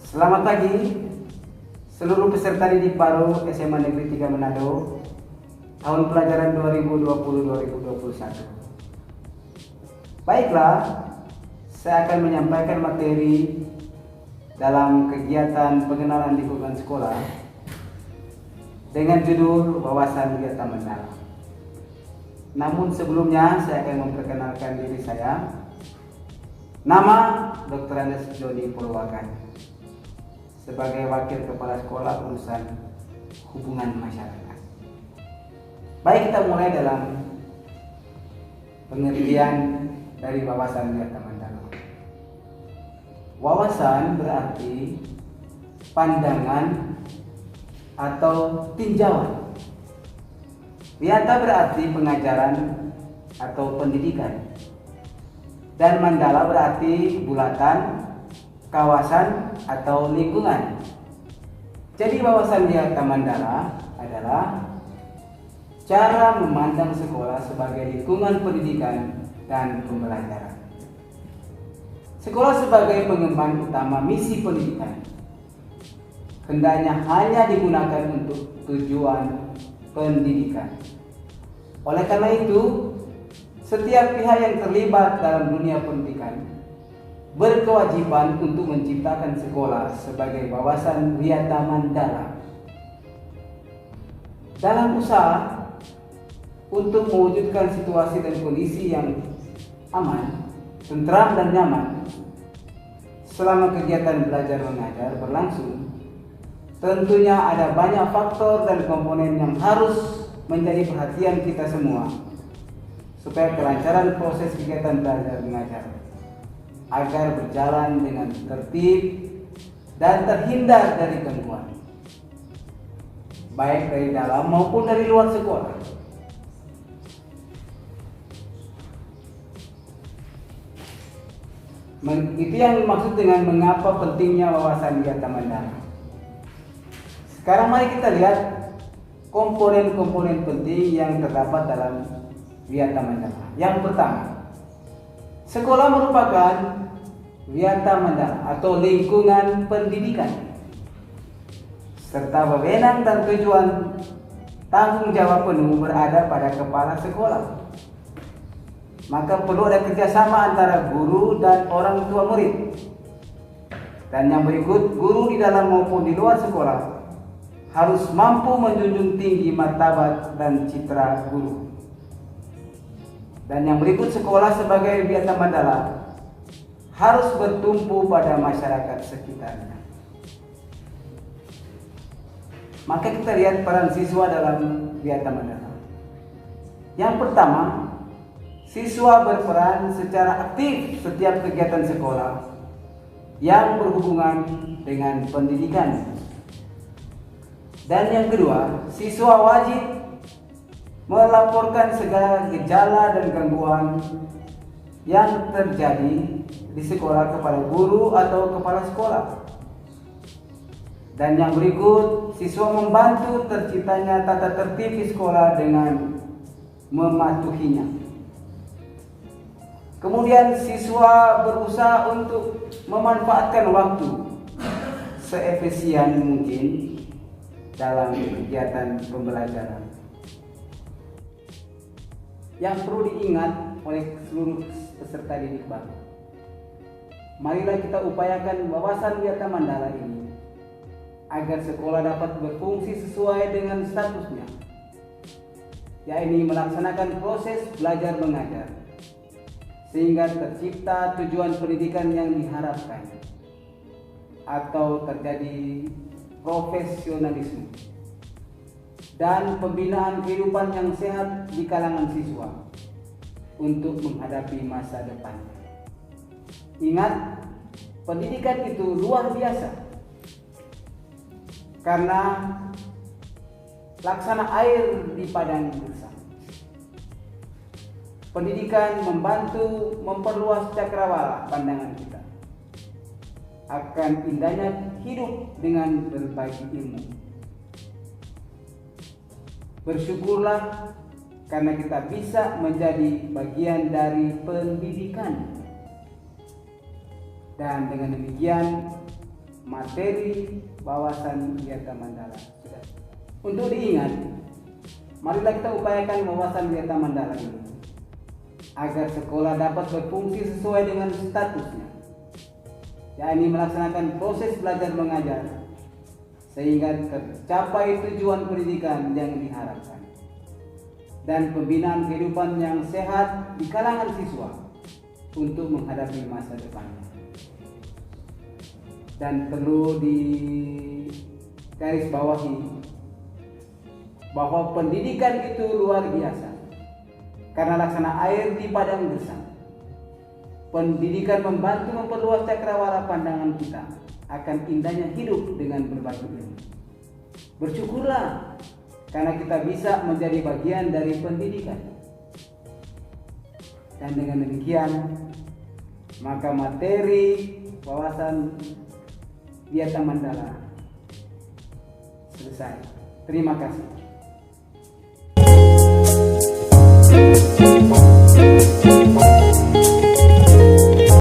Selamat pagi seluruh peserta didik baru SMA Negeri 3 Manado tahun pelajaran 2020-2021. Baiklah, saya akan menyampaikan materi dalam kegiatan pengenalan lingkungan sekolah dengan judul wawasan kegiatan mendalam. Namun sebelumnya saya akan memperkenalkan diri saya. Nama Dr. Andes Joni Purwakan sebagai Wakil Kepala Sekolah Urusan Hubungan Masyarakat. Baik, kita mulai dalam pengertian dari wawasan kegiatan mendalam. Wawasan berarti pandangan atau tinjauan. Wiyata berarti pengajaran atau pendidikan. Dan mandala berarti bulatan, kawasan atau lingkungan. Jadi wawasan wiyata mandala adalah cara memandang sekolah sebagai lingkungan pendidikan dan pembelajaran. Sekolah sebagai pengemban utama misi pendidikan hendaknya hanya digunakan untuk tujuan pendidikan. Oleh karena itu, setiap pihak yang terlibat dalam dunia pendidikan berkewajiban untuk menciptakan sekolah sebagai wawasan wiyata mandala. Dalam usaha untuk mewujudkan situasi dan kondisi yang aman, tentram dan nyaman selama kegiatan belajar mengajar berlangsung, tentunya ada banyak faktor dan komponen yang harus menjadi perhatian kita semua supaya kelancaran proses kegiatan belajar mengajar agar berjalan dengan tertib dan terhindar dari gangguan, baik dari dalam maupun dari luar sekolah. Itu yang dimaksud dengan mengapa pentingnya wawasan kegiatan mendalam. Sekarang mari kita lihat komponen-komponen penting yang terdapat dalam wiyata mandala. Yang pertama, sekolah merupakan wiyata mandala atau lingkungan pendidikan serta wewenang dan tujuan tanggung jawab penuh berada pada kepala sekolah. Maka perlu ada kerjasama antara guru dan orang tua murid. Dan yang berikut, guru di dalam maupun di luar sekolah harus mampu menjunjung tinggi martabat dan citra guru. Dan yang berikut, sekolah sebagai wiyata mandala harus bertumpu pada masyarakat sekitarnya. Maka kita lihat peran siswa dalam wiyata mandala. Yang pertama, siswa berperan secara aktif setiap kegiatan sekolah yang berhubungan dengan pendidikan. Dan yang kedua, siswa wajib melaporkan segala gejala dan gangguan yang terjadi di sekolah kepada guru atau kepala sekolah. Dan yang berikut, siswa membantu terciptanya tata tertib di sekolah dengan mematuhinya. Kemudian siswa berusaha untuk memanfaatkan waktu seefisien mungkin dalam kegiatan pembelajaran. Yang perlu diingat oleh seluruh peserta didik baru, marilah kita upayakan wawasan wiyata mandala ini agar sekolah dapat berfungsi sesuai dengan statusnya, yakni melaksanakan proses belajar mengajar sehingga tercipta tujuan pendidikan yang diharapkan atau terjadi profesionalisme dan pembinaan kehidupan yang sehat di kalangan siswa untuk menghadapi masa depan. Ingat, pendidikan itu luar biasa karena laksana air di padang gersang. Pendidikan membantu memperluas cakrawala pandangan kita akan indahnya hidup dengan berbagi ilmu. Bersyukurlah karena kita bisa menjadi bagian dari pendidikan. Dan dengan demikian materi wawasan Wiata Mandala. Sudah. Untuk diingat, marilah kita upayakan wawasan Wiata Mandala ini agar sekolah dapat berfungsi sesuai dengan statusnya, yakni melaksanakan proses belajar mengajar sehingga tercapai tujuan pendidikan yang diharapkan dan pembinaan kehidupan yang sehat di kalangan siswa untuk menghadapi masa depannya. Dan perlu digarisbawahi bahwa pendidikan itu luar biasa karena laksana air di padang gersang. Pendidikan membantu memperluas cakrawala pandangan kita akan indahnya hidup dengan berbagi ilmu. Bersyukurlah karena kita bisa menjadi bagian dari pendidikan. Dan dengan demikian, maka materi wawasan Wiata Mandala selesai. Terima kasih.